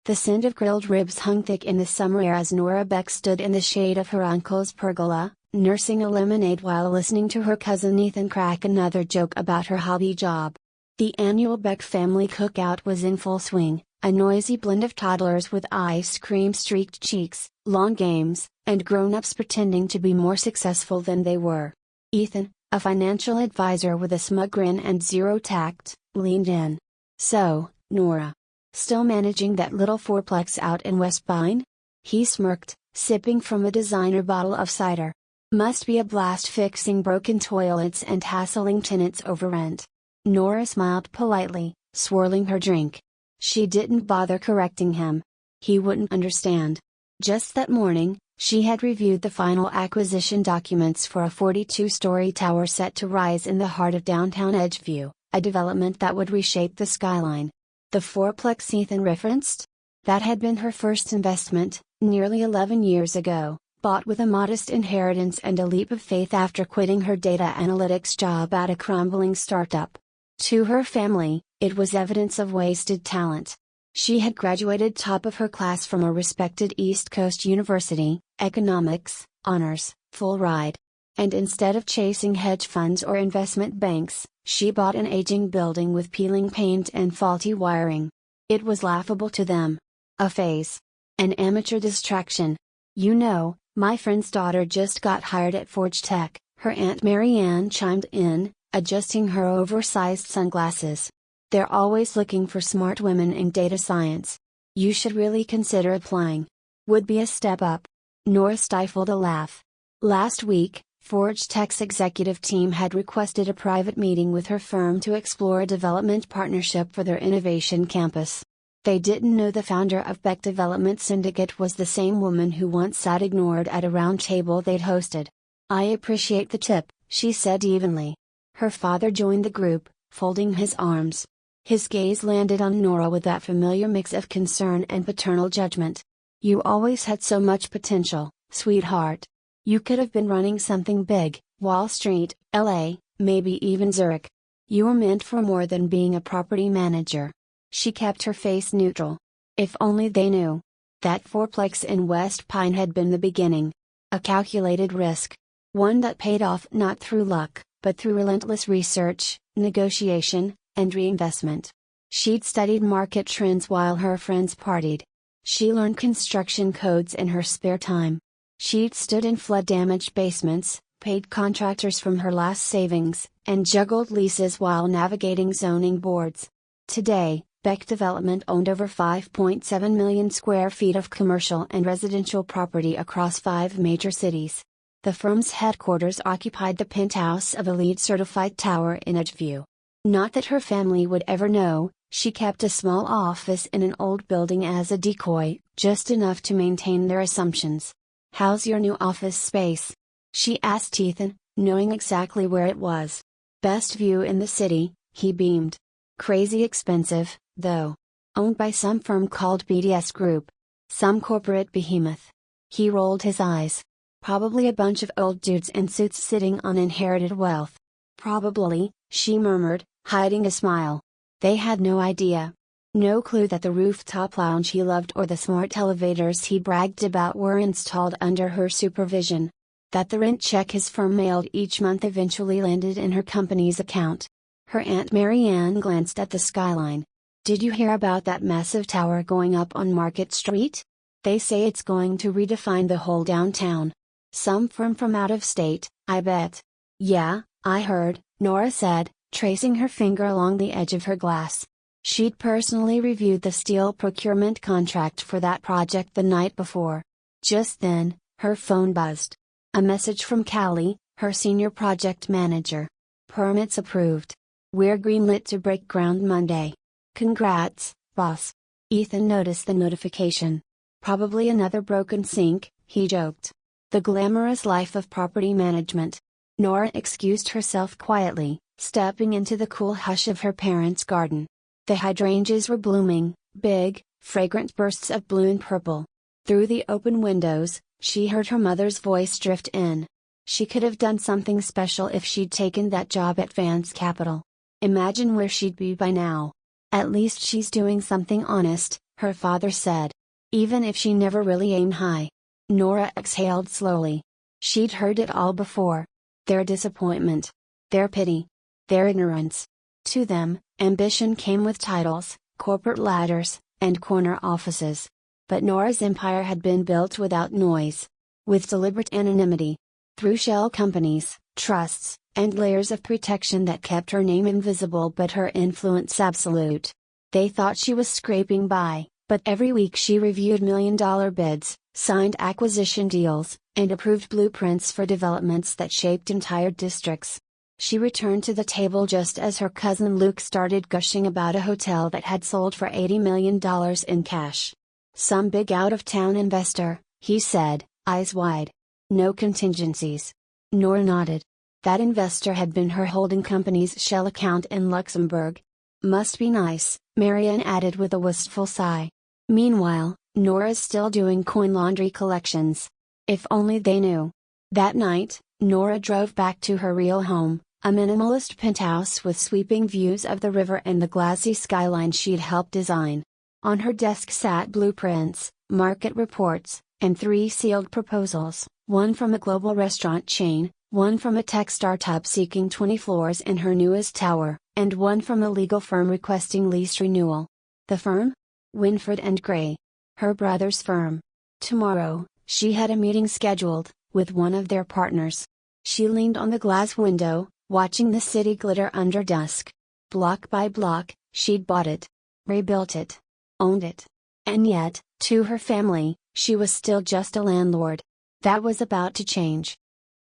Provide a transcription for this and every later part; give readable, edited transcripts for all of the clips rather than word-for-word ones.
The scent of grilled ribs hung thick in the summer air as Nora Beck stood in the shade of her uncle's pergola, nursing a lemonade while listening to her cousin Ethan crack another joke about her hobby job. The annual Beck family cookout was in full swing, a noisy blend of toddlers with ice cream-streaked cheeks, long games, and grown-ups pretending to be more successful than they were. Ethan, a financial advisor with a smug grin and zero tact, leaned in. "So, Nora. Still managing that little fourplex out in West Pine?" He smirked, sipping from a designer bottle of cider. "Must be a blast fixing broken toilets and hassling tenants over rent." Nora smiled politely, swirling her drink. She didn't bother correcting him. He wouldn't understand. Just that morning, she had reviewed the final acquisition documents for a 42-story tower set to rise in the heart of downtown Edgeview, a development that would reshape the skyline. The fourplex Ethan referenced? That had been her first investment, nearly 11 years ago, bought with a modest inheritance and a leap of faith after quitting her data analytics job at a crumbling startup. To her family, it was evidence of wasted talent. She had graduated top of her class from a respected East Coast university, economics, honors, full ride. And instead of chasing hedge funds or investment banks, she bought an aging building with peeling paint and faulty wiring. It was laughable to them. A phase. An amateur distraction. "You know, my friend's daughter just got hired at Forge Tech," her Aunt Marianne chimed in, adjusting her oversized sunglasses. "They're always looking for smart women in data science. You should really consider applying. Would be a step up." Nora stifled a laugh. Last week, Forge Tech's executive team had requested a private meeting with her firm to explore a development partnership for their innovation campus. They didn't know the founder of Beck Development Syndicate was the same woman who once sat ignored at a round table they'd hosted. "I appreciate the tip," she said evenly. Her father joined the group, folding his arms. His gaze landed on Nora with that familiar mix of concern and paternal judgment. "You always had so much potential, sweetheart. You could have been running something big, Wall Street, LA, maybe even Zurich. You were meant for more than being a property manager." She kept her face neutral. If only they knew. That fourplex in West Pine had been the beginning. A calculated risk. One that paid off not through luck, but through relentless research, negotiation, and reinvestment. She'd studied market trends while her friends partied. She learned construction codes in her spare time. She'd stood in flood-damaged basements, paid contractors from her last savings, and juggled leases while navigating zoning boards. Today, Beck Development owned over 5.7 million square feet of commercial and residential property across 5 major cities. The firm's headquarters occupied the penthouse of a LEED-certified tower in Edgeview. Not that her family would ever know, she kept a small office in an old building as a decoy, just enough to maintain their assumptions. "How's your new office space?" she asked Ethan, knowing exactly where it was. "Best view in the city," he beamed. "Crazy expensive, though. Owned by some firm called BDS Group. Some corporate behemoth." He rolled his eyes. "Probably a bunch of old dudes in suits sitting on inherited wealth." "Probably," she murmured, hiding a smile. They had no idea. No clue that the rooftop lounge he loved or the smart elevators he bragged about were installed under her supervision. That the rent check his firm mailed each month eventually landed in her company's account. Her Aunt Marianne glanced at the skyline. "Did you hear about that massive tower going up on Market Street? They say it's going to redefine the whole downtown. Some firm from out of state, I bet." "Yeah, I heard," Nora said, tracing her finger along the edge of her glass. She'd personally reviewed the steel procurement contract for that project the night before. Just then, her phone buzzed. A message from Callie, her senior project manager. "Permits approved. We're greenlit to break ground Monday. Congrats, boss." Ethan noticed the notification. "Probably another broken sink," he joked. The glamorous life of property management. Nora excused herself quietly, stepping into the cool hush of her parents' garden. The hydrangeas were blooming, big, fragrant bursts of blue and purple. Through the open windows, she heard her mother's voice drift in. She could have done something special if she'd taken that job at Vance Capital. Imagine where she'd be by now. "At least she's doing something honest," her father said. Even if she never really aimed high. Nora exhaled slowly. She'd heard it all before. Their disappointment. Their pity. Their ignorance. To them, ambition came with titles, corporate ladders, and corner offices. But Nora's empire had been built without noise. With deliberate anonymity. Through shell companies, trusts, and layers of protection that kept her name invisible but her influence absolute. They thought she was scraping by, but every week she reviewed million-dollar bids, signed acquisition deals, and approved blueprints for developments that shaped entire districts. She returned to the table just as her cousin Luke started gushing about a hotel that had sold for $80 million in cash. Some big out-of-town investor, he said, eyes wide. No contingencies. Nora nodded. That investor had been her holding company's shell account in Luxembourg. Must be nice, Marianne added with a wistful sigh. Meanwhile, Nora's still doing coin laundry collections. If only they knew. That night, Nora drove back to her real home, a minimalist penthouse with sweeping views of the river and the glassy skyline she'd helped design. On her desk sat blueprints, market reports, and 3 sealed proposals, one from a global restaurant chain, one from a tech startup seeking 20 floors in her newest tower, and one from a legal firm requesting lease renewal. The firm? Winford and Gray. Her brother's firm. Tomorrow, she had a meeting scheduled, with one of their partners. She leaned on the glass window, watching the city glitter under dusk. Block by block, she'd bought it. Rebuilt it. Owned it. And yet, to her family, she was still just a landlord. That was about to change.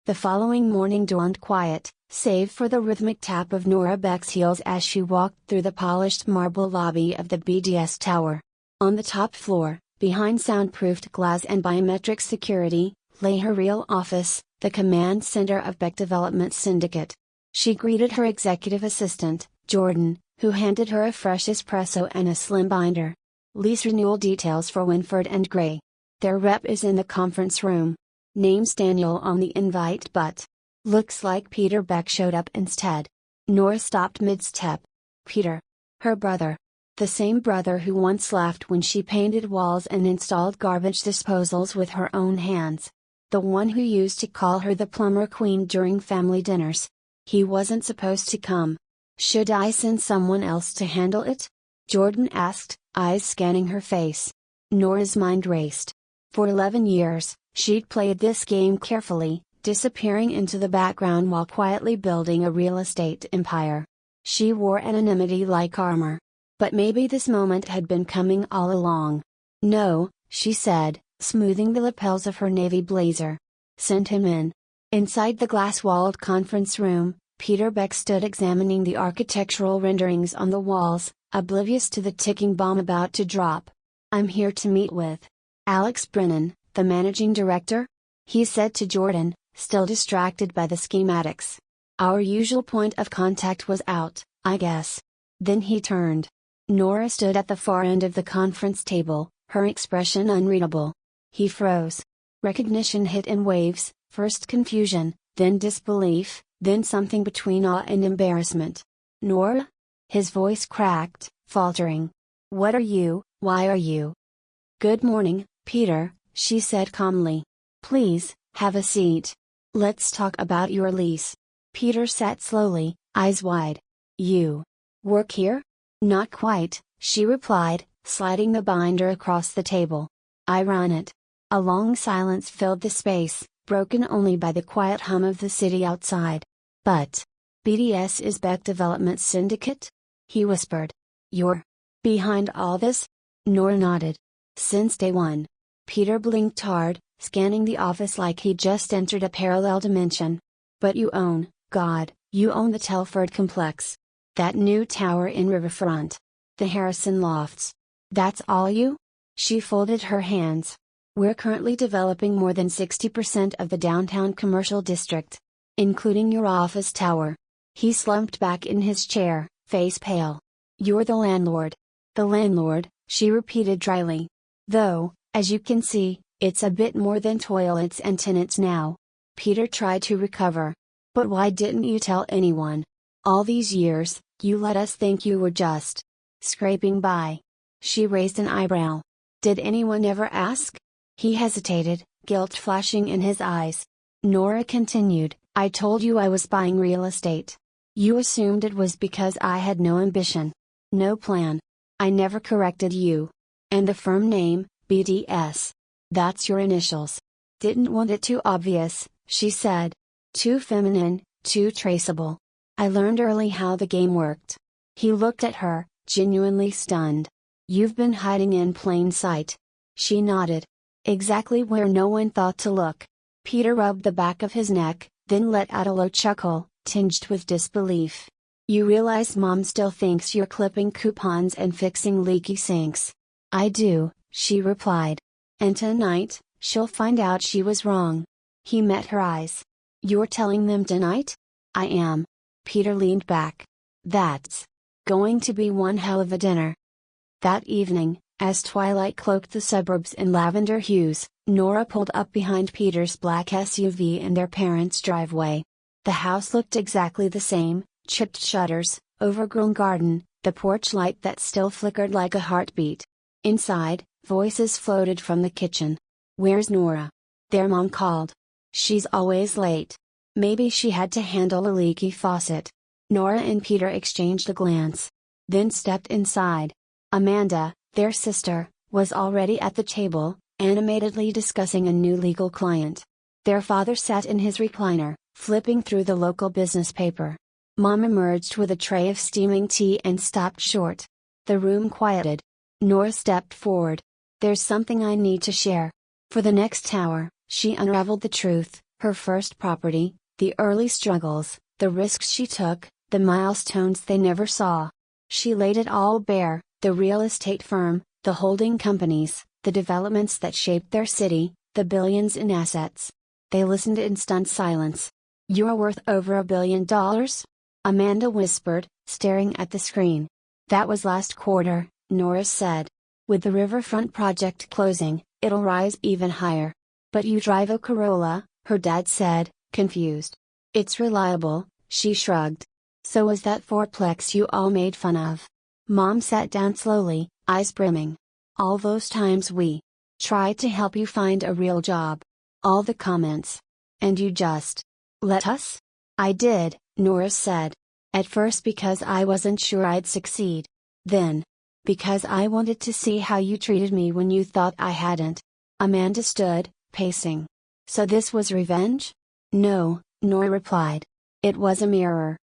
The following morning dawned quiet, save for the rhythmic tap of Nora Beck's heels as she walked through the polished marble lobby of the BDS Tower. On the top floor, behind soundproofed glass and biometric security, lay her real office, the command center of Beck Development Syndicate. She greeted her executive assistant, Jordan, who handed her a fresh espresso and a slim binder. Lease renewal details for Winford and Gray. Their rep is in the conference room. Name's Daniel on the invite, but looks like Peter Beck showed up instead. Nora stopped mid-step. Peter. Her brother. The same brother who once laughed when she painted walls and installed garbage disposals with her own hands. The one who used to call her the plumber queen during family dinners. He wasn't supposed to come. Should I send someone else to handle it? Jordan asked, eyes scanning her face. Nora's mind raced. For 11 years, she'd played this game carefully, disappearing into the background while quietly building a real estate empire. She wore anonymity like armor. But maybe this moment had been coming all along. No, she said, smoothing the lapels of her navy blazer. Send him in. Inside the glass-walled conference room, Peter Beck stood examining the architectural renderings on the walls, oblivious to the ticking bomb about to drop. I'm here to meet with Alex Brennan, the managing director? He said to Jordan, still distracted by the schematics. Our usual point of contact was out, I guess. Then he turned. Nora stood at the far end of the conference table, her expression unreadable. He froze. Recognition hit in waves, first confusion, then disbelief, then something between awe and embarrassment. Nora? His voice cracked, faltering. What are you, why are you? Good morning, Peter, she said calmly. Please, have a seat. Let's talk about your lease. Peter sat slowly, eyes wide. You work here? Not quite, she replied, sliding the binder across the table. I run it. A long silence filled the space, broken only by the quiet hum of the city outside. But BDS is Beck Development Syndicate? He whispered. You're behind all this? Nora nodded. Since day one. Peter blinked hard, scanning the office like he'd just entered a parallel dimension. But you own, God, you own the Telford complex. That new tower in Riverfront. The Harrison Lofts. That's all you? She folded her hands. We're currently developing more than 60% of the downtown commercial district. Including your office tower. He slumped back in his chair, face pale. You're the landlord. The landlord, she repeated dryly. Though, as you can see, it's a bit more than toilets and tenants now. Peter tried to recover. But why didn't you tell anyone? All these years, you let us think you were just scraping by. She raised an eyebrow. Did anyone ever ask? He hesitated, guilt flashing in his eyes. Nora continued, I told you I was buying real estate. You assumed it was because I had no ambition. No plan. I never corrected you. And the firm name, BDS. That's your initials. Didn't want it too obvious, she said. Too feminine, too traceable. I learned early how the game worked. He looked at her, genuinely stunned. You've been hiding in plain sight. She nodded. Exactly where no one thought to look. Peter rubbed the back of his neck, then let out a low chuckle, tinged with disbelief. You realize Mom still thinks you're clipping coupons and fixing leaky sinks. I do, she replied. And tonight, she'll find out she was wrong. He met her eyes. You're telling them tonight? I am. Peter leaned back. That's going to be one hell of a dinner. That evening, as twilight cloaked the suburbs in lavender hues, Nora pulled up behind Peter's black SUV in their parents' driveway. The house looked exactly the same, chipped shutters, overgrown garden, the porch light that still flickered like a heartbeat. Inside, voices floated from the kitchen. Where's Nora? Their mom called. She's always late. Maybe she had to handle a leaky faucet. Nora and Peter exchanged a glance. Then stepped inside. Amanda, their sister, was already at the table, animatedly discussing a new legal client. Their father sat in his recliner, flipping through the local business paper. Mom emerged with a tray of steaming tea and stopped short. The room quieted. Nora stepped forward. There's something I need to share. For the next hour, she unraveled the truth, her first property, the early struggles, the risks she took, the milestones they never saw. She laid it all bare, the real estate firm, the holding companies, the developments that shaped their city, the billions in assets. They listened in stunned silence. You're worth over $1 billion? Amanda whispered, staring at the screen. That was last quarter, Nora said. With the riverfront project closing, it'll rise even higher. But you drive a Corolla, her dad said, confused. It's reliable, she shrugged. So was that fourplex you all made fun of. Mom sat down slowly, eyes brimming. All those times we tried to help you find a real job. All the comments. And you just let us? I did, Nora said. At first because I wasn't sure I'd succeed. Then because I wanted to see how you treated me when you thought I hadn't. Amanda stood, pacing. So this was revenge? No, Nora replied. It was a mirror.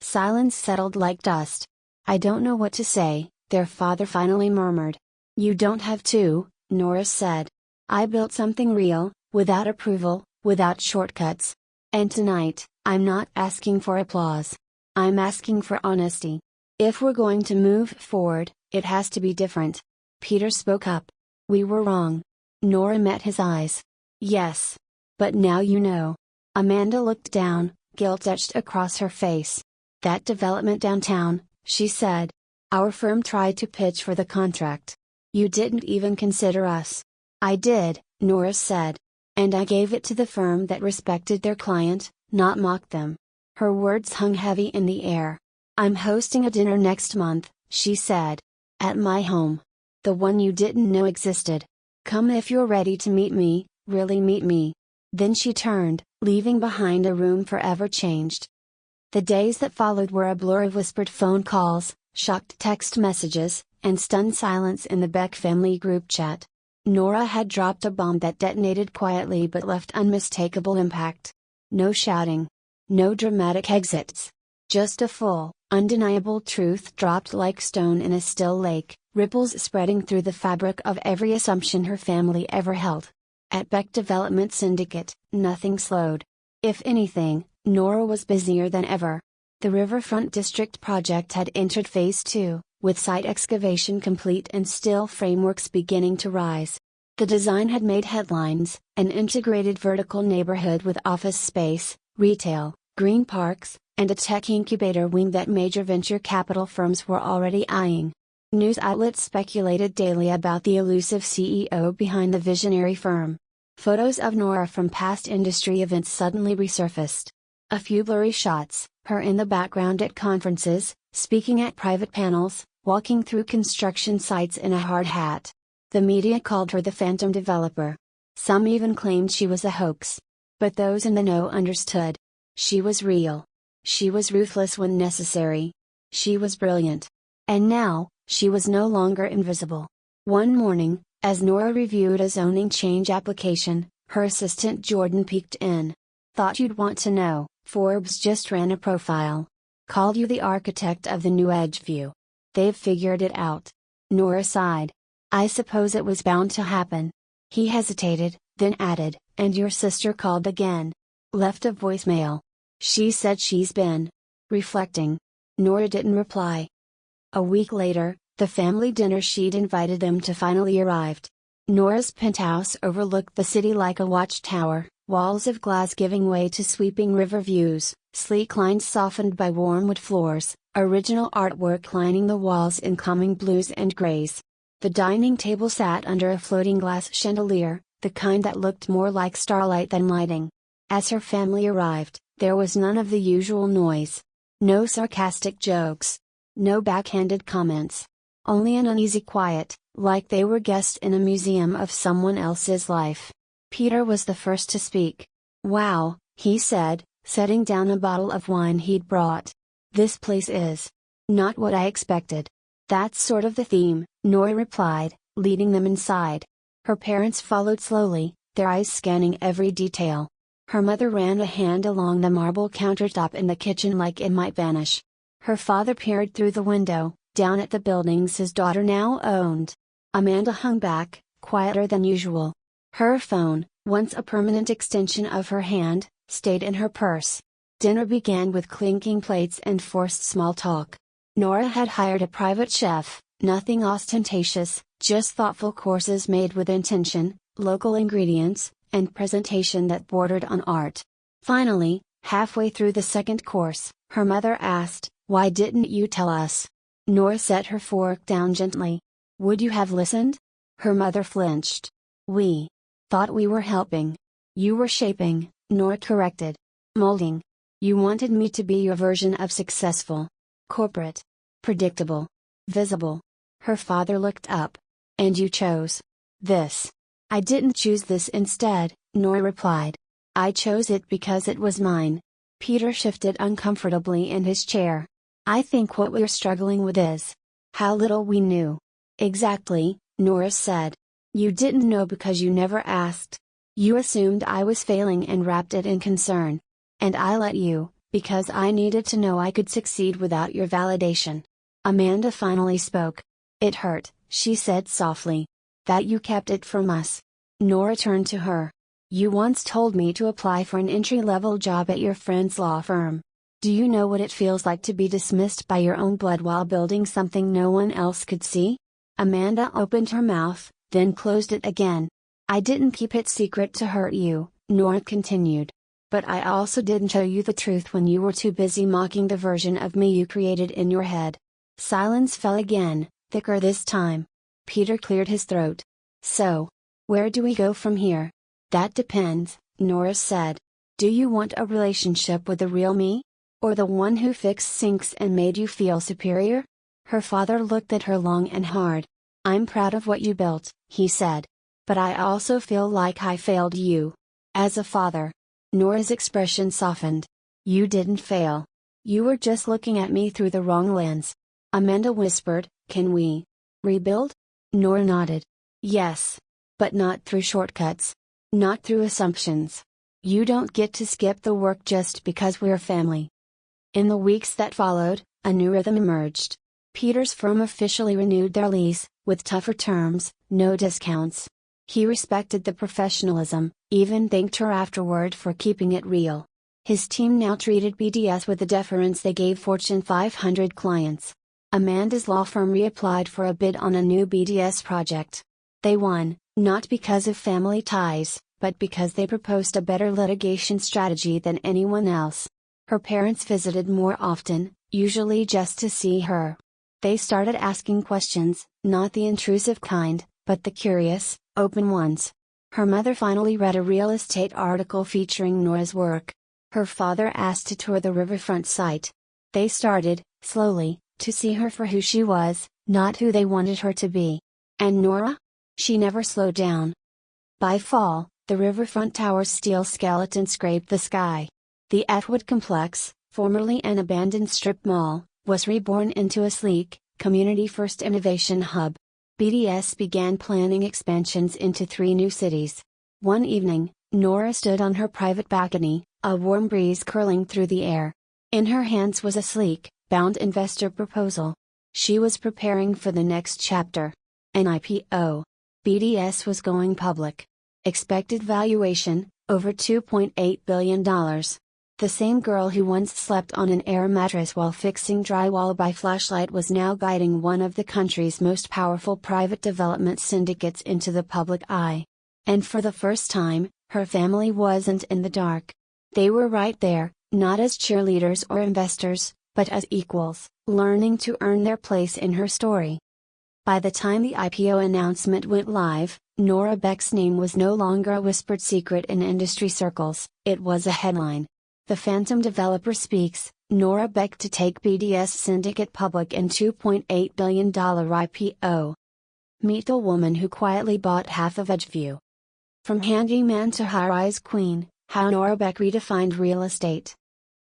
Silence settled like dust. I don't know what to say, their father finally murmured. You don't have to, Nora said. I built something real, without approval, without shortcuts. And tonight, I'm not asking for applause. I'm asking for honesty. If we're going to move forward, it has to be different. Peter spoke up. We were wrong. Nora met his eyes. Yes. But now you know. Amanda looked down, guilt etched across her face. That development downtown, she said. Our firm tried to pitch for the contract. You didn't even consider us. I did, Nora said. And I gave it to the firm that respected their client, not mocked them. Her words hung heavy in the air. I'm hosting a dinner next month, she said. At my home. The one you didn't know existed. Come if you're ready to meet me, really meet me. Then she turned, leaving behind a room forever changed. The days that followed were a blur of whispered phone calls, shocked text messages, and stunned silence in the Beck family group chat. Nora had dropped a bomb that detonated quietly but left unmistakable impact. No shouting. No dramatic exits. Just a full, undeniable truth dropped like stone in a still lake, ripples spreading through the fabric of every assumption her family ever held. At Beck Development Syndicate, nothing slowed. If anything, Nora was busier than ever. The Riverfront District project had entered Phase 2, with site excavation complete and steel frameworks beginning to rise. The design had made headlines, an integrated vertical neighborhood with office space, retail, green parks, and a tech incubator wing that major venture capital firms were already eyeing. News outlets speculated daily about the elusive CEO behind the visionary firm. Photos of Nora from past industry events suddenly resurfaced. A few blurry shots, her in the background at conferences, speaking at private panels, walking through construction sites in a hard hat. The media called her the phantom developer. Some even claimed she was a hoax. But those in the know understood. She was real. She was ruthless when necessary. She was brilliant. And now, she was no longer invisible. One morning, as Nora reviewed a zoning change application, her assistant Jordan peeked in. "Thought you'd want to know, Forbes just ran a profile. Called you the architect of the new Edgeview. They've figured it out." Nora sighed. "I suppose it was bound to happen." He hesitated, then added, "And your sister called again. Left a voicemail. She said she's been reflecting." Nora didn't reply. A week later, the family dinner she'd invited them to finally arrived. Nora's penthouse overlooked the city like a watchtower, walls of glass giving way to sweeping river views, sleek lines softened by warm wood floors, original artwork lining the walls in calming blues and grays. The dining table sat under a floating glass chandelier, the kind that looked more like starlight than lighting. As her family arrived, there was none of the usual noise. No sarcastic jokes. No backhanded comments. Only an uneasy quiet, like they were guests in a museum of someone else's life. Peter was the first to speak. "Wow," he said, setting down a bottle of wine he'd brought. "This place is not what I expected." "That's sort of the theme," Nora replied, leading them inside. Her parents followed slowly, their eyes scanning every detail. Her mother ran a hand along the marble countertop in the kitchen like it might vanish. Her father peered through the window, down at the buildings his daughter now owned. Amanda hung back, quieter than usual. Her phone, once a permanent extension of her hand, stayed in her purse. Dinner began with clinking plates and forced small talk. Nora had hired a private chef, nothing ostentatious, just thoughtful courses made with intention, local ingredients, and presentation that bordered on art. Finally, halfway through the second course, her mother asked, "Why didn't you tell us?" Nora set her fork down gently. "Would you have listened?" Her mother flinched. "We thought we were helping. You were shaping," Nora corrected. "Molding. You wanted me to be your version of successful. Corporate. Predictable. Visible." Her father looked up. "And you chose this." "I didn't choose this instead," Nora replied. "I chose it because it was mine." Peter shifted uncomfortably in his chair. "I think what we're struggling with is how little we knew." "Exactly," Nora said. "You didn't know because you never asked. You assumed I was failing and wrapped it in concern. And I let you, because I needed to know I could succeed without your validation." Amanda finally spoke. "It hurt," she said softly. "That you kept it from us." Nora turned to her. "You once told me to apply for an entry-level job at your friend's law firm. Do you know what it feels like to be dismissed by your own blood while building something no one else could see?" Amanda opened her mouth, then closed it again. "I didn't keep it secret to hurt you," Nora continued. "But I also didn't tell you the truth when you were too busy mocking the version of me you created in your head." Silence fell again, thicker this time. Peter cleared his throat. "So, where do we go from here?" "That depends," Nora said. "Do you want a relationship with the real me? Or the one who fixed sinks and made you feel superior?" Her father looked at her long and hard. "I'm proud of what you built," he said. "But I also feel like I failed you. As a father." Nora's expression softened. "You didn't fail. You were just looking at me through the wrong lens." Amanda whispered, "Can we rebuild?" Nora nodded. "Yes. But not through shortcuts. Not through assumptions. You don't get to skip the work just because we're family." In the weeks that followed, a new rhythm emerged. Peter's firm officially renewed their lease, with tougher terms, no discounts. He respected the professionalism, even thanked her afterward for keeping it real. His team now treated BDS with the deference they gave Fortune 500 clients. Amanda's law firm reapplied for a bid on a new BDS project. They won, not because of family ties, but because they proposed a better litigation strategy than anyone else. Her parents visited more often, usually just to see her. They started asking questions, not the intrusive kind, but the curious, open ones. Her mother finally read a real estate article featuring Nora's work. Her father asked to tour the riverfront site. They started, slowly, to see her for who she was, not who they wanted her to be. And Nora? She never slowed down. By fall, the riverfront tower's steel skeleton scraped the sky. The Atwood complex, formerly an abandoned strip mall, was reborn into a sleek, community-first innovation hub. BDS began planning expansions into 3 new cities. One evening, Nora stood on her private balcony, a warm breeze curling through the air. In her hands was a sleek, bound investor proposal. She was preparing for the next chapter. An IPO. BDS was going public. Expected valuation, over $2.8 billion. The same girl who once slept on an air mattress while fixing drywall by flashlight was now guiding one of the country's most powerful private development syndicates into the public eye. And for the first time, her family wasn't in the dark. They were right there, not as cheerleaders or investors, but as equals, learning to earn their place in her story. By the time the IPO announcement went live, Nora Beck's name was no longer a whispered secret in industry circles, it was a headline. The Phantom Developer Speaks, Nora Beck to take BDS Syndicate public in $2.8 billion IPO. Meet the woman who quietly bought half of Edgeview. From handyman to high-rise queen, how Nora Beck redefined real estate.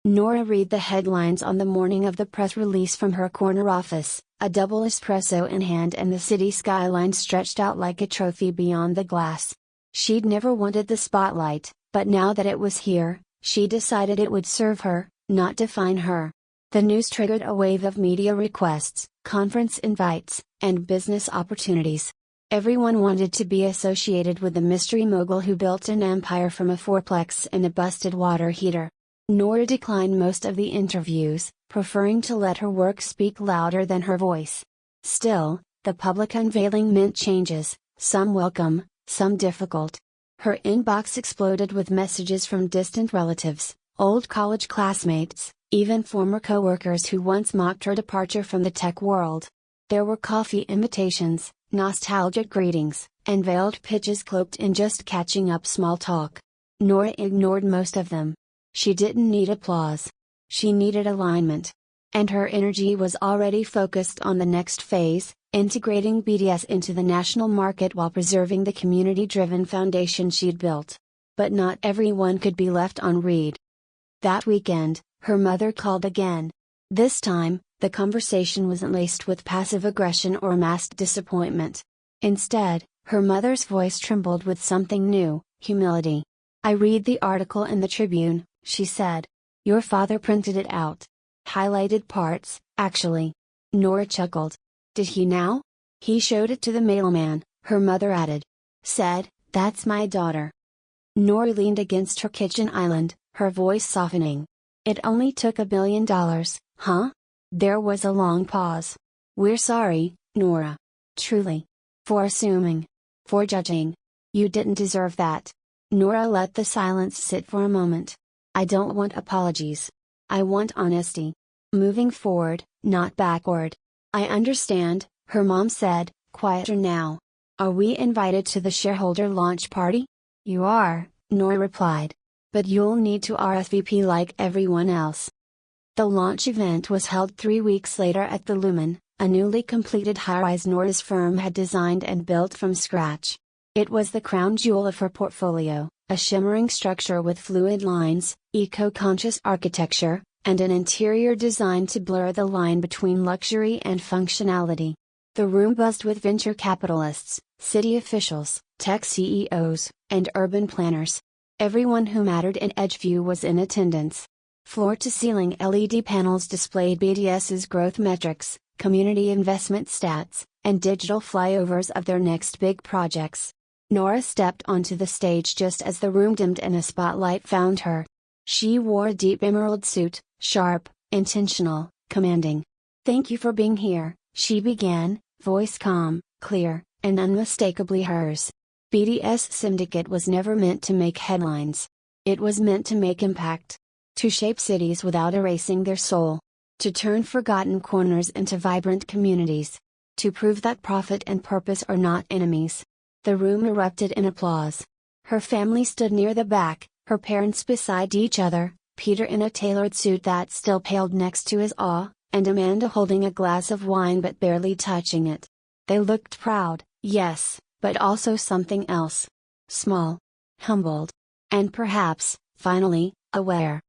Nora read the headlines on the morning of the press release from her corner office, a double espresso in hand and the city skyline stretched out like a trophy beyond the glass. She'd never wanted the spotlight, but now that it was here, she decided it would serve her, not define her. The news triggered a wave of media requests, conference invites, and business opportunities. Everyone wanted to be associated with the mystery mogul who built an empire from a fourplex and a busted water heater. Nora declined most of the interviews, preferring to let her work speak louder than her voice. Still, the public unveiling meant changes, some welcome, some difficult. Her inbox exploded with messages from distant relatives, old college classmates, even former coworkers who once mocked her departure from the tech world. There were coffee invitations, nostalgic greetings, and veiled pitches cloaked in just catching up small talk. Nora ignored most of them. She didn't need applause. She needed alignment. And her energy was already focused on the next phase, integrating BDS into the national market while preserving the community-driven foundation she'd built. But not everyone could be left on read. That weekend, her mother called again. This time, the conversation wasn't laced with passive aggression or masked disappointment. Instead, her mother's voice trembled with something new, humility. "I read the article in the Tribune," she said. "Your father printed it out. Highlighted parts, actually." Nora chuckled. "Did he now?" "He showed it to the mailman," her mother added. "Said, 'That's my daughter.'" Nora leaned against her kitchen island, her voice softening. "It only took $1 billion, huh?" There was a long pause. "We're sorry, Nora. Truly. For assuming. For judging. You didn't deserve that." Nora let the silence sit for a moment. "I don't want apologies. I want honesty. Moving forward, not backward." "I understand," her mom said, quieter now. "Are we invited to the shareholder launch party?" "You are," Nora replied. "But you'll need to RSVP like everyone else." The launch event was held 3 weeks later at the Lumen, a newly completed high-rise Nora's firm had designed and built from scratch. It was the crown jewel of her portfolio, a shimmering structure with fluid lines, eco-conscious architecture, and an interior designed to blur the line between luxury and functionality. The room buzzed with venture capitalists, city officials, tech CEOs, and urban planners. Everyone who mattered in Edgeview was in attendance. Floor-to-ceiling LED panels displayed BDS's growth metrics, community investment stats, and digital flyovers of their next big projects. Nora stepped onto the stage just as the room dimmed and a spotlight found her. She wore a deep emerald suit, sharp, intentional, commanding. "Thank you for being here," she began, voice calm, clear, and unmistakably hers. BDS Syndicate was never meant to make headlines. It was meant to make impact. To shape cities without erasing their soul. To turn forgotten corners into vibrant communities. To prove that profit and purpose are not enemies. The room erupted in applause. Her family stood near the back, her parents beside each other, Peter in a tailored suit that still paled next to his awe, and Amanda holding a glass of wine but barely touching it. They looked proud, yes, but also something else. Small. Humbled. And perhaps, finally, aware.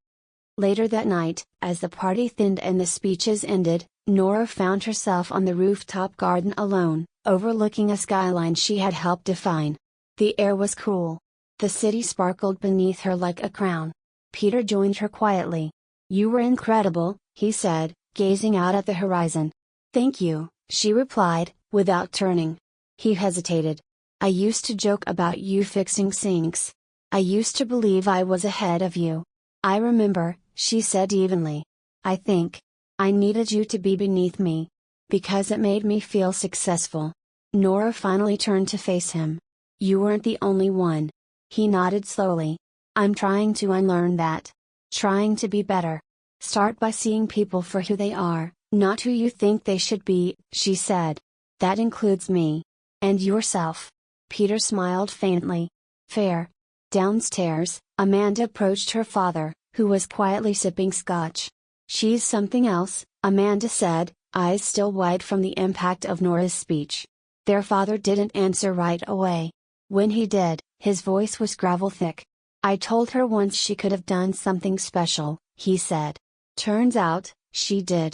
Later that night, as the party thinned and the speeches ended, Nora found herself on the rooftop garden alone, overlooking a skyline she had helped define. The air was cool. The city sparkled beneath her like a crown. Peter joined her quietly. "You were incredible," he said, gazing out at the horizon. "Thank you," she replied, without turning. He hesitated. "I used to joke about you fixing sinks. I used to believe I was ahead of you." "I remember," she said evenly. "I think I needed you to be beneath me. Because it made me feel successful." Nora finally turned to face him. "You weren't the only one." He nodded slowly. "I'm trying to unlearn that. Trying to be better. Start by seeing people for who they are, not who you think they should be," she said. "That includes me. And yourself." Peter smiled faintly. "Fair." Downstairs, Amanda approached her father, who was quietly sipping scotch. "She's something else," Amanda said, eyes still wide from the impact of Nora's speech. Their father didn't answer right away. When he did, his voice was gravel thick. "I told her once she could have done something special," he said. "Turns out, she did."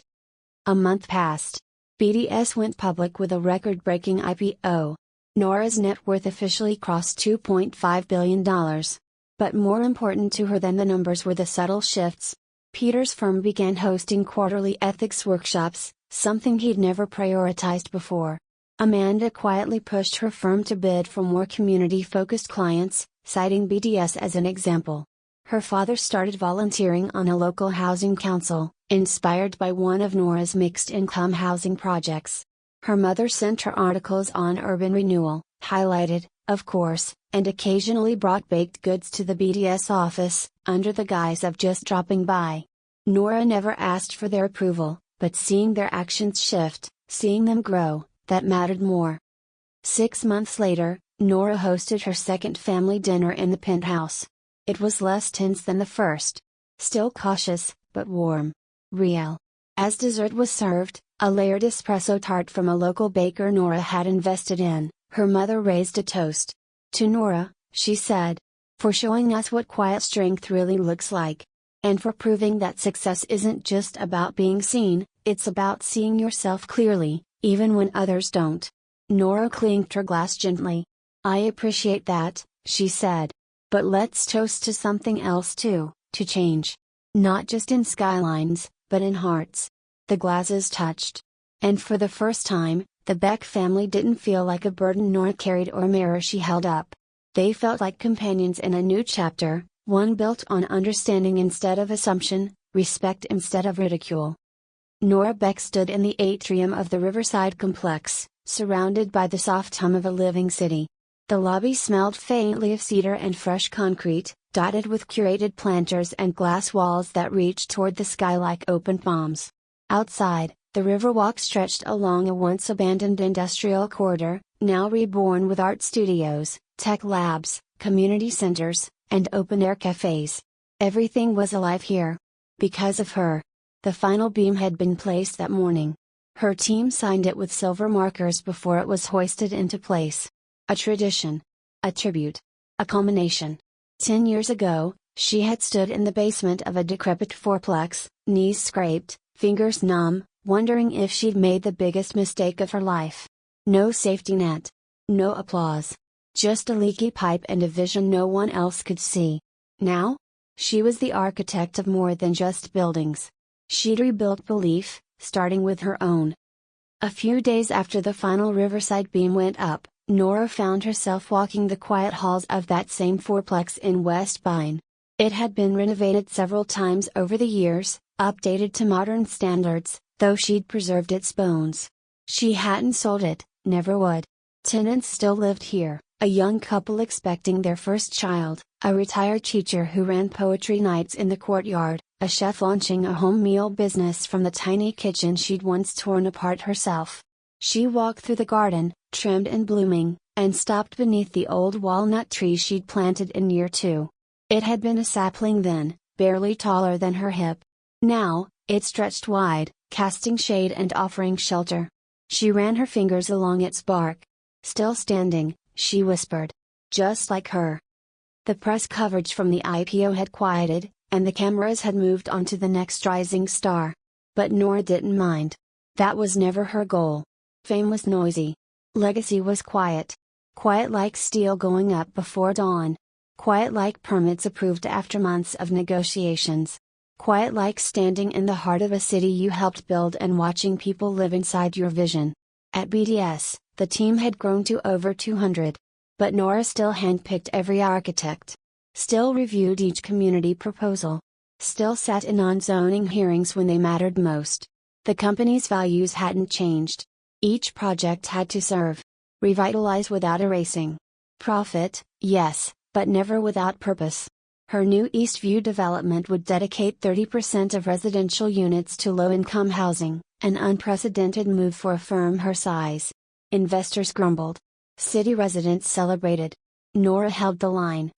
A month passed. BDS went public with a record-breaking IPO. Nora's net worth officially crossed $2.5 billion. But more important to her than the numbers were the subtle shifts. Peter's firm began hosting quarterly ethics workshops, something he'd never prioritized before. Amanda quietly pushed her firm to bid for more community-focused clients, citing BDS as an example. Her father started volunteering on a local housing council, inspired by one of Nora's mixed-income housing projects. Her mother sent her articles on urban renewal, highlighted, of course, and occasionally brought baked goods to the BDS office, under the guise of just dropping by. Nora never asked for their approval, but seeing their actions shift, seeing them grow, that mattered more. 6 months later, Nora hosted her second family dinner in the penthouse. It was less tense than the first. Still cautious, but warm. Real. As dessert was served, a layered espresso tart from a local baker Nora had invested in, her mother raised a toast. "To Nora," she said. "For showing us what quiet strength really looks like. And for proving that success isn't just about being seen, it's about seeing yourself clearly, even when others don't." Nora clinked her glass gently. "I appreciate that," she said. "But let's toast to something else too, to change. Not just in skylines, but in hearts." The glasses touched. And for the first time, the Beck family didn't feel like a burden Nora carried or a mirror she held up. They felt like companions in a new chapter, one built on understanding instead of assumption, respect instead of ridicule. Nora Beck stood in the atrium of the Riverside complex, surrounded by the soft hum of a living city. The lobby smelled faintly of cedar and fresh concrete, dotted with curated planters and glass walls that reached toward the sky like open palms. Outside, the Riverwalk stretched along a once abandoned industrial corridor, now reborn with art studios, tech labs, community centers, and open-air cafes. Everything was alive here. Because of her. The final beam had been placed that morning. Her team signed it with silver markers before it was hoisted into place. A tradition. A tribute. A culmination. 10 years ago, she had stood in the basement of a decrepit fourplex, knees scraped, fingers numb, wondering if she'd made the biggest mistake of her life. No safety net. No applause. Just a leaky pipe and a vision no one else could see. Now? She was the architect of more than just buildings. She'd rebuilt belief, starting with her own. A few days after the final Riverside beam went up, Nora found herself walking the quiet halls of that same fourplex in West Vine. It had been renovated several times over the years, updated to modern standards, though she'd preserved its bones. She hadn't sold it, never would. Tenants still lived here, a young couple expecting their first child, a retired teacher who ran poetry nights in the courtyard, a chef launching a home meal business from the tiny kitchen she'd once torn apart herself. She walked through the garden, trimmed and blooming, and stopped beneath the old walnut tree she'd planted in year 2. It had been a sapling then, barely taller than her hip. Now, it stretched wide, casting shade and offering shelter. She ran her fingers along its bark. Still standing, she whispered. Just like her. The press coverage from the IPO had quieted, and the cameras had moved on to the next rising star. But Nora didn't mind. That was never her goal. Fame was noisy. Legacy was quiet. Quiet like steel going up before dawn. Quiet like permits approved after months of negotiations. Quiet like standing in the heart of a city you helped build and watching people live inside your vision. At BDS, the team had grown to over 200. But Nora still handpicked every architect. Still reviewed each community proposal. Still sat in on zoning hearings when they mattered most. The company's values hadn't changed. Each project had to serve. Revitalize without erasing. Profit, yes, but never without purpose. Her new Eastview development would dedicate 30% of residential units to low-income housing, an unprecedented move for a firm her size. Investors grumbled. City residents celebrated. Nora held the line.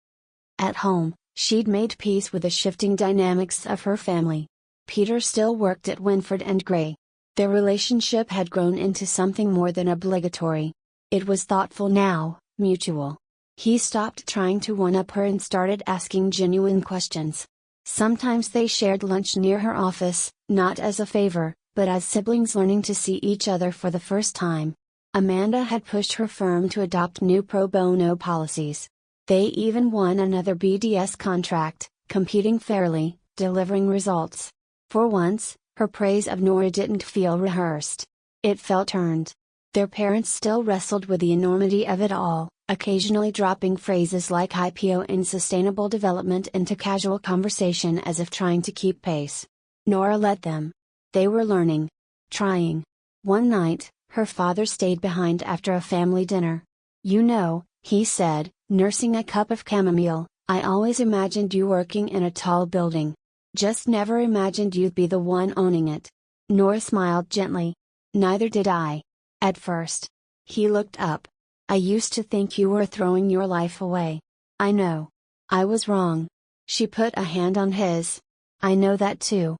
At home, she'd made peace with the shifting dynamics of her family. Peter still worked at Winford and Gray. Their relationship had grown into something more than obligatory. It was thoughtful now, mutual. He stopped trying to one-up her and started asking genuine questions. Sometimes they shared lunch near her office, not as a favor, but as siblings learning to see each other for the first time. Amanda had pushed her firm to adopt new pro bono policies. They even won another BDS contract, competing fairly, delivering results. For once, her praise of Nora didn't feel rehearsed. It felt earned. Their parents still wrestled with the enormity of it all, occasionally dropping phrases like IPO and sustainable development into casual conversation as if trying to keep pace. Nora let them. They were learning. Trying. One night, her father stayed behind after a family dinner. You know, he said, nursing a cup of chamomile, I always imagined you working in a tall building. Just never imagined you'd be the one owning it. Nora smiled gently. Neither did I. At first. He looked up. I used to think you were throwing your life away. I know. I was wrong. She put a hand on his. I know that too.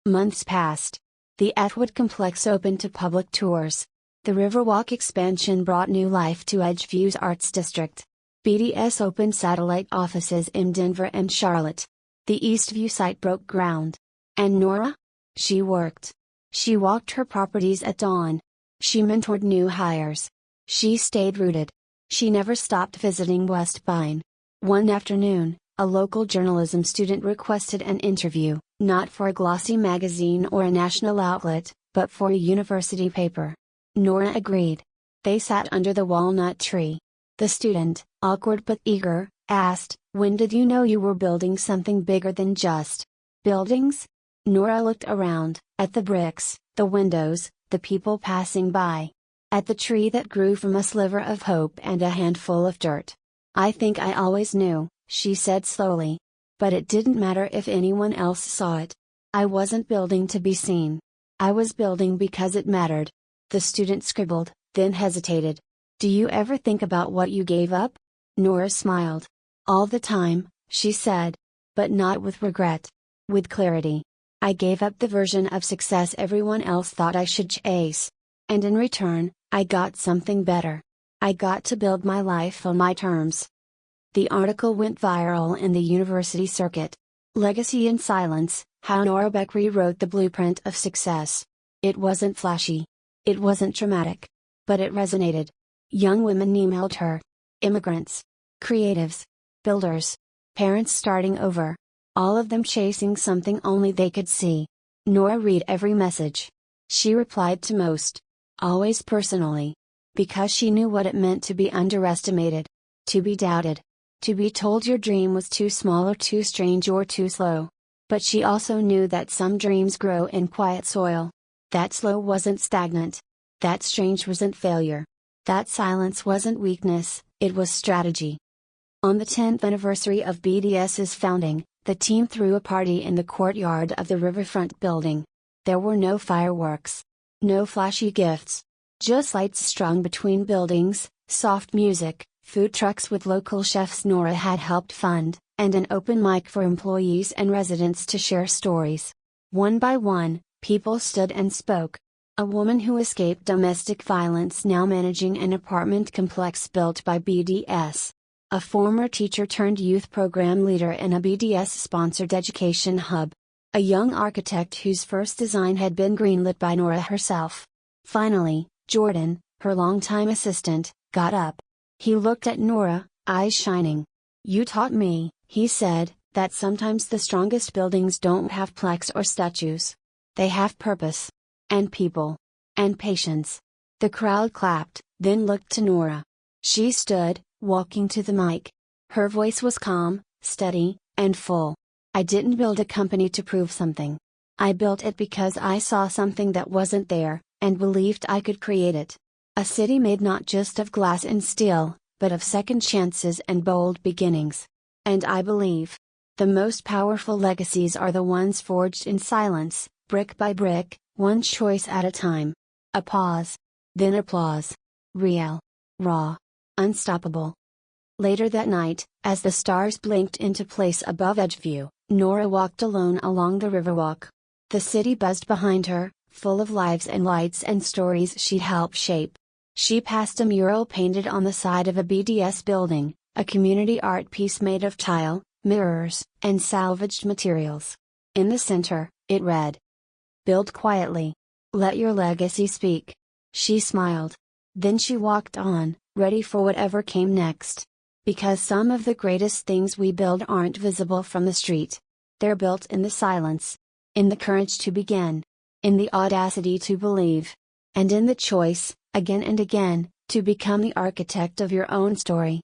Months passed. The Atwood complex opened to public tours. The Riverwalk expansion brought new life to Edgeview's Arts District. BDS opened satellite offices in Denver and Charlotte. The Eastview site broke ground. And Nora? She worked. She walked her properties at dawn. She mentored new hires. She stayed rooted. She never stopped visiting West Pine. One afternoon, a local journalism student requested an interview, not for a glossy magazine or a national outlet, but for a university paper. Nora agreed. They sat under the walnut tree. The student, awkward but eager, asked, When did you know you were building something bigger than just buildings? Nora looked around, at the bricks, the windows, the people passing by. At the tree that grew from a sliver of hope and a handful of dirt. I think I always knew, she said slowly. But it didn't matter if anyone else saw it. I wasn't building to be seen. I was building because it mattered. The student scribbled, then hesitated. Do you ever think about what you gave up? Nora smiled. All the time, she said. But not with regret. With clarity. I gave up the version of success everyone else thought I should chase. And in return, I got something better. I got to build my life on my terms. The article went viral in the university circuit. Legacy in Silence, How Nora Beck Rewrote the Blueprint of Success. It wasn't flashy. It wasn't dramatic. But it resonated. Young women emailed her. Immigrants. Creatives. Builders. Parents starting over. All of them chasing something only they could see. Nora read every message. She replied to most. Always personally. Because she knew what it meant to be underestimated. To be doubted. To be told your dream was too small or too strange or too slow. But she also knew that some dreams grow in quiet soil. That slow wasn't stagnant. That strange wasn't failure. That silence wasn't weakness, it was strategy. On the 10th anniversary of BDS's founding, the team threw a party in the courtyard of the riverfront building. There were no fireworks. No flashy gifts. Just lights strung between buildings, soft music, food trucks with local chefs Nora had helped fund, and an open mic for employees and residents to share stories. One by one, People stood and spoke. A woman who escaped domestic violence now managing an apartment complex built by BDS. A former teacher turned youth program leader in a BDS-sponsored education hub. A young architect whose first design had been greenlit by Nora herself. Finally, Jordan, her longtime assistant, got up. He looked at Nora, eyes shining. "You taught me," he said, "that sometimes the strongest buildings don't have plaques or statues. They have purpose. And people. And patience." The crowd clapped, then looked to Nora. She stood, walking to the mic. Her voice was calm, steady, and full. "I didn't build a company to prove something. I built it because I saw something that wasn't there, and believed I could create it. A city made not just of glass and steel, but of second chances and bold beginnings. And I believe the most powerful legacies are the ones forged in silence, brick by brick, one choice at a time." A pause. Then applause. Real. Raw. Unstoppable. Later that night, as the stars blinked into place above Edgeview, Nora walked alone along the Riverwalk. The city buzzed behind her, full of lives and lights and stories she'd helped shape. She passed a mural painted on the side of a BDS building, a community art piece made of tile, mirrors, and salvaged materials. In the center, it read, "Build quietly. Let your legacy speak." She smiled. Then she walked on, ready for whatever came next. Because some of the greatest things we build aren't visible from the street. They're built in the silence. In the courage to begin. In the audacity to believe. And in the choice, again and again, to become the architect of your own story.